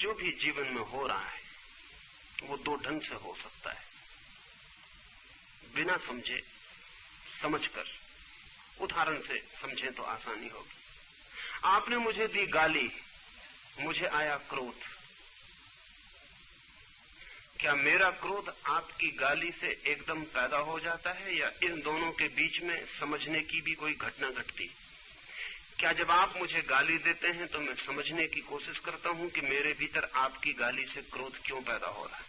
जो भी जीवन में हो रहा है वो दो ढंग से हो सकता है, बिना समझे, समझकर। उदाहरण से समझें तो आसानी होगी। आपने मुझे दी गाली, मुझे आया क्रोध। क्या मेरा क्रोध आपकी गाली से एकदम पैदा हो जाता है, या इन दोनों के बीच में समझने की भी कोई घटना घटती? क्या जब आप मुझे गाली देते हैं तो मैं समझने की कोशिश करता हूं कि मेरे भीतर आपकी गाली से क्रोध क्यों पैदा हो रहा है?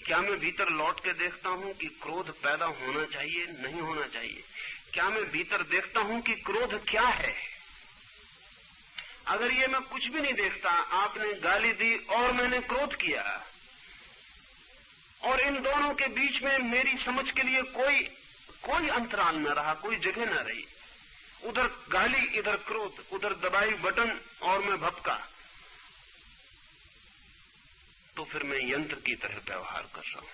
क्या मैं भीतर लौट के देखता हूं कि क्रोध पैदा होना चाहिए, नहीं होना चाहिए? क्या मैं भीतर देखता हूं कि क्रोध क्या है? अगर ये मैं कुछ भी नहीं देखता, आपने गाली दी और मैंने क्रोध किया, और इन दोनों के बीच में मेरी समझ के लिए कोई अंतराल न रहा, कोई जगह न रही, उधर गाली, इधर क्रोध, उधर दबाई बटन और मैं भपका, तो फिर मैं यंत्र की तरह व्यवहार कर रहा हूं।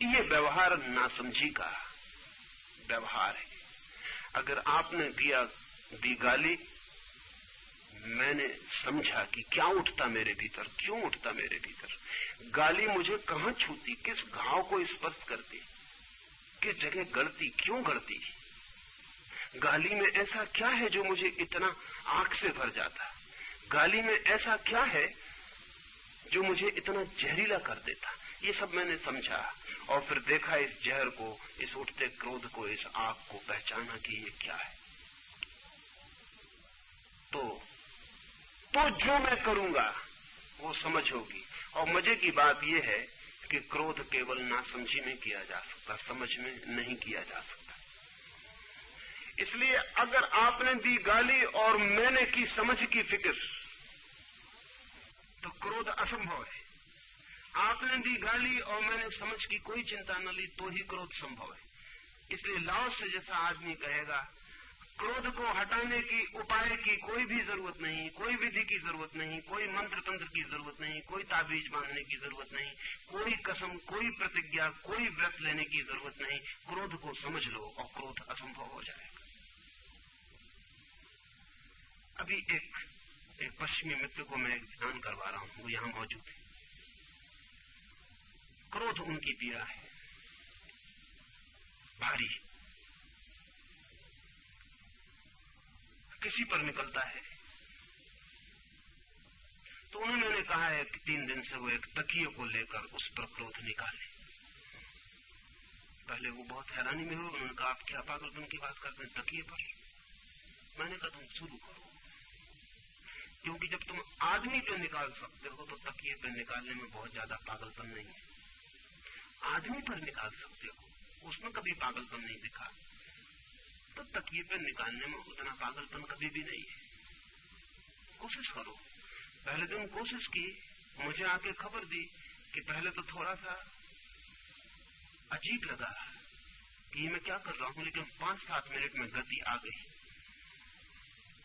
ये व्यवहार नासमझी का व्यवहार है। अगर आपने दी गाली, मैंने समझा कि क्या उठता मेरे भीतर, क्यों उठता मेरे भीतर, गाली मुझे कहां छूती, किस घाव को स्पर्श करती, किस जगह गड़ती, क्यों गड़ती, गाली में ऐसा क्या है जो मुझे इतना आंख से भर जाता, गाली में ऐसा क्या है जो मुझे इतना जहरीला कर देता। ये सब मैंने समझा और फिर देखा इस जहर को, इस उठते क्रोध को, इस आग को, पहचाना कि ये क्या है। तो जो मैं करूंगा वो समझ होगी। और मजे की बात यह है कि क्रोध केवल नासमझी में किया जा सकता, समझ में नहीं किया जा सकता। इसलिए अगर आपने दी गाली और मैंने की समझ की फिक्र, तो क्रोध असंभव है। आपने दी गाली और मैंने समझ की कोई चिंता न ली, तो ही क्रोध संभव है। इसलिए लाओस से जैसा आदमी कहेगा, क्रोध को हटाने की उपाय की कोई भी जरूरत नहीं, कोई विधि की जरूरत नहीं, कोई मंत्र तंत्र की जरूरत नहीं, कोई ताबीज बांधने की जरूरत नहीं, कोई कसम, कोई प्रतिज्ञा, कोई व्रत लेने की जरूरत नहीं। क्रोध को समझ लो और क्रोध असंभव हो जाएगा। अभी एक पश्चिमी मित्र को मैं एक ध्यान करवा रहा हूं, वो यहां मौजूद है। क्रोध उनकी पीड़ा है, भारी, किसी पर निकलता है। तो उन्होंने कहा है कि 3 दिन से वो एक तकिए को लेकर उस पर क्रोध निकाले। पहले वो बहुत हैरानी में हुए, उन्होंने कहा आप क्या पागलपन की बात करते हैं, तकिए पर? मैंने कहा तुम शुरू करो, क्योंकि जब तुम आदमी पे निकाल सकते हो तो तकिए पे निकालने में बहुत ज्यादा पागलपन नहीं है। आदमी पर निकाल सकते हो, उसमें कभी पागलपन नहीं दिखा, तो तकिए पे निकालने में उतना पागलपन कभी भी नहीं है। कोशिश करो। पहले दिन कोशिश की, मुझे आके खबर दी कि पहले तो थोड़ा सा अजीब लगा कि मैं क्या कर रहा हूं, लेकिन 5-7 मिनट में गति आ गई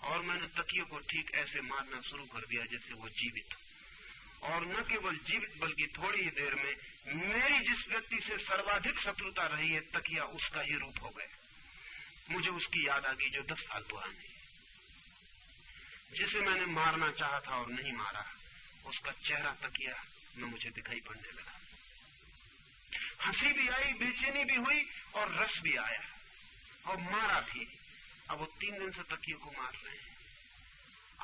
और मैंने तकिए को ठीक ऐसे मारना शुरू कर दिया जैसे वो जीवित। और न केवल जीवित बल्कि थोड़ी ही देर में मेरी जिस व्यक्ति से सर्वाधिक शत्रुता रही है, तकिया उसका ही रूप हो गया। मुझे उसकी याद आ गई जो 10 साल पुरानी, जिसे मैंने मारना चाहा था और नहीं मारा, उसका चेहरा तकिया में मुझे दिखाई पड़ने लगा। हंसी भी आई, बेचैनी भी हुई और रस भी आया और मारा भी। अब वो 3 दिन से तकिए को मार रहे हैं।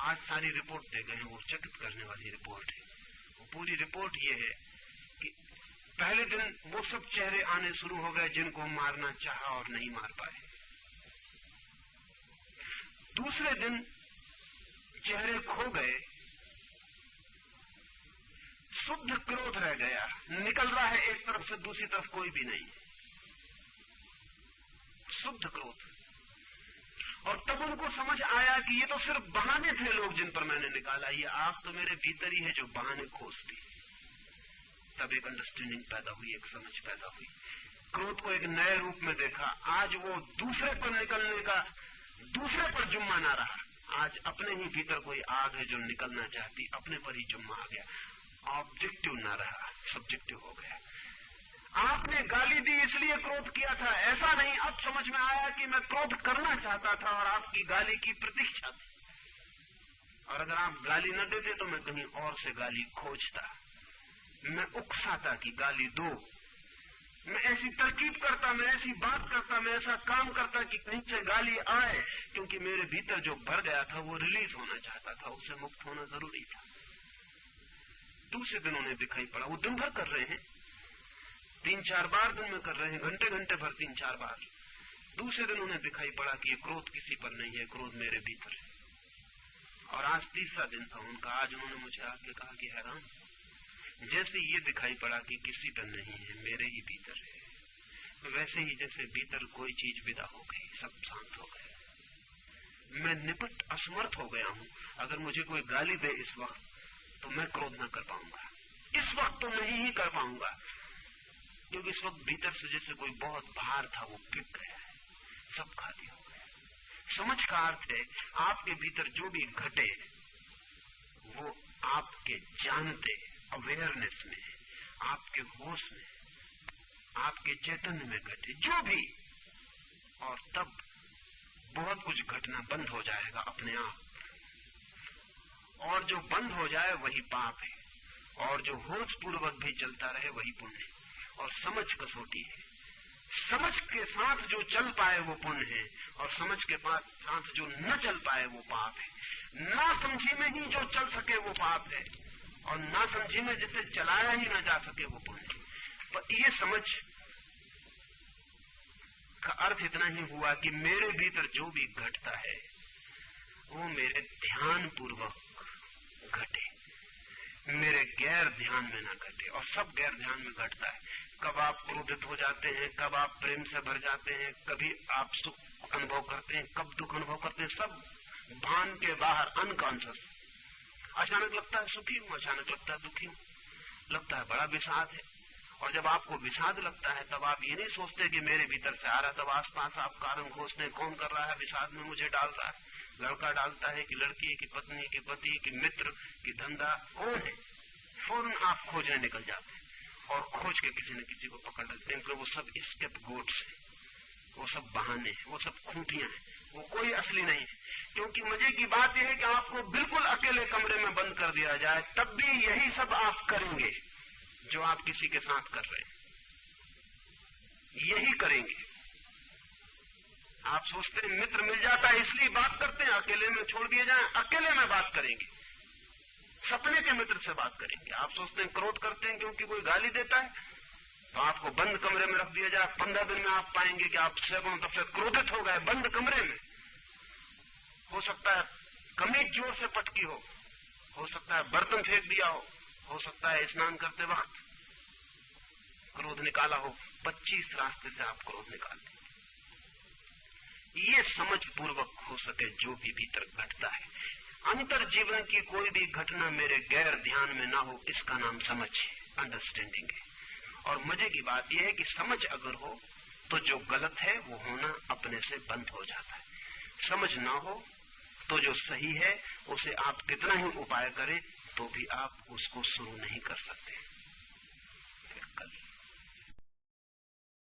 आज सारी रिपोर्ट दे गए हैं, वो चकित करने वाली रिपोर्ट है। वो पूरी रिपोर्ट ये है कि पहले दिन वो सब चेहरे आने शुरू हो गए जिनको मारना चाहा और नहीं मार पाए। दूसरे दिन चेहरे खो गए, शुद्ध क्रोध रह गया, निकल रहा है एक तरफ से दूसरी तरफ कोई भी नहीं, शुद्ध क्रोध। और तब उनको समझ आया कि ये तो सिर्फ बहाने थे लोग जिन पर मैंने निकाला, ये आग तो मेरे भीतर ही है जो बहाने खोजती। तब एक अंडरस्टैंडिंग पैदा हुई, एक समझ पैदा हुई, क्रोध को एक नए रूप में देखा। आज वो दूसरे पर निकलने का, दूसरे पर जुम्मा ना रहा, आज अपने ही भीतर कोई आग है जो निकलना चाहती, अपने पर ही जुम्मा आ गया। ऑब्जेक्टिव ना रहा, सब्जेक्टिव हो गया। आपने गाली दी इसलिए क्रोध किया था, ऐसा नहीं। अब समझ में आया कि मैं क्रोध करना चाहता था और आपकी गाली की प्रतीक्षा थी। और अगर आप गाली न देते तो मैं कहीं और से गाली खोजता, मैं उकसाता कि गाली दो, मैं ऐसी तरकीब करता, मैं ऐसी बात करता, मैं ऐसा काम करता कि कहीं से गाली आए, क्योंकि मेरे भीतर जो भर गया था वो रिलीज होना चाहता था, उससे मुक्त होना जरूरी था। दूसरे दिन उन्हें दिखाई पड़ा, वो दिन भर कर रहे हैं, 3-4 बार दिन में कर रहे हैं, घंटे घंटे भर 3-4 बार। दूसरे दिन उन्हें दिखाई पड़ा कि ये क्रोध किसी पर नहीं है, क्रोध मेरे भीतर है। और आज तीसरा दिन था उनका। आज उन्होंने मुझे आके कहा कि हैरान, जैसे ये दिखाई पड़ा कि किसी पर नहीं है, मेरे ही भीतर है, वैसे ही जैसे भीतर कोई चीज विदा हो गई, सब शांत हो गया। मैं निपट असमर्थ हो गया हूं। अगर मुझे कोई गाली दे इस वक्त तो मैं क्रोध न कर पाऊंगा, इस वक्त तो नहीं ही कर पाऊंगा, क्योंकि इस वक्त भीतर से जैसे कोई बहुत भार था वो गिर गया है, सब खाली हो गया। समझ का अर्थ है आपके भीतर जो भी घटे वो आपके जानते अवेयरनेस में, आपके होश में, आपके चैतन्य में घटे जो भी, और तब बहुत कुछ घटना बंद हो जाएगा अपने आप। और जो बंद हो जाए वही पाप है, और जो होश पूर्वक भी चलता रहे वही पुण्य है। और समझ कसौटी है, समझ के साथ जो चल पाए वो पुण्य है, और समझ के साथ जो न चल पाए वो पाप है। ना समझी में ही जो चल सके वो पाप है, और ना समझी में जिसे चलाया ही ना जा सके वो पुण्य है। पर ये समझ का अर्थ इतना ही हुआ कि मेरे भीतर जो भी घटता है वो मेरे ध्यान पूर्वक घटे, मेरे गैर ध्यान में ना घटे। और सब गैर ध्यान में घटता है। कब आप क्रोधित हो जाते हैं, कब आप प्रेम से भर जाते हैं, कभी आप सुख अनुभव करते हैं, कब दुख अनुभव करते हैं, सब भान के बाहर, अनकॉन्शियस। अचानक लगता है सुखी हूं, अचानक लगता है दुखी हूं, लगता है बड़ा विषाद है। और जब आपको विषाद लगता है तब आप ये नहीं सोचते कि मेरे भीतर से आ रहा, तब आसपास आप कारण खोजते हैं, कौन कर रहा है विषाद में मुझे डाल रहा है, लड़का डालता है कि लड़की, की पत्नी, की पति, की मित्र, की धंधा, कौन है। फौरन आप खोजने निकल जाते हैं और खोज के किसी न किसी को पकड़ लेते हैं, वो सब स्केप गोट्स है, वो सब बहाने हैं, वो सब खूंटियां हैं, वो कोई असली नहीं है। क्योंकि मजे की बात यह है कि आपको बिल्कुल अकेले कमरे में बंद कर दिया जाए तब भी यही सब आप करेंगे जो आप किसी के साथ कर रहे हैं, यही करेंगे। आप सोचते हैं मित्र मिल जाता है इसलिए बात करते हैं, अकेले में छोड़ दिए जाए, अकेले में बात करेंगे, सपने के मित्र से बात करेंगे। आप सोचते हैं क्रोध करते हैं क्योंकि कोई गाली देता है, तो आपको बंद कमरे में रख दिया जाए, 15 दिन में आप पाएंगे कि आप सैकड़ों दफे क्रोधित हो गए बंद कमरे में। हो सकता है कमीज जोर से पटकी हो सकता है बर्तन फेंक दिया हो सकता है स्नान करते वक्त क्रोध निकाला हो, 25 रास्ते से आप क्रोध निकालते। ये समझ पूर्वक हो सके जो भी भीतर घटता है। अंतर जीवन की कोई भी घटना मेरे गैर ध्यान में ना हो, इसका नाम समझ है, अंडरस्टैंडिंग है। और मजे की बात यह है कि समझ अगर हो तो जो गलत है वो होना अपने से बंद हो जाता है। समझ ना हो तो जो सही है उसे आप कितना ही उपाय करें तो भी आप उसको शुरू नहीं कर सकते।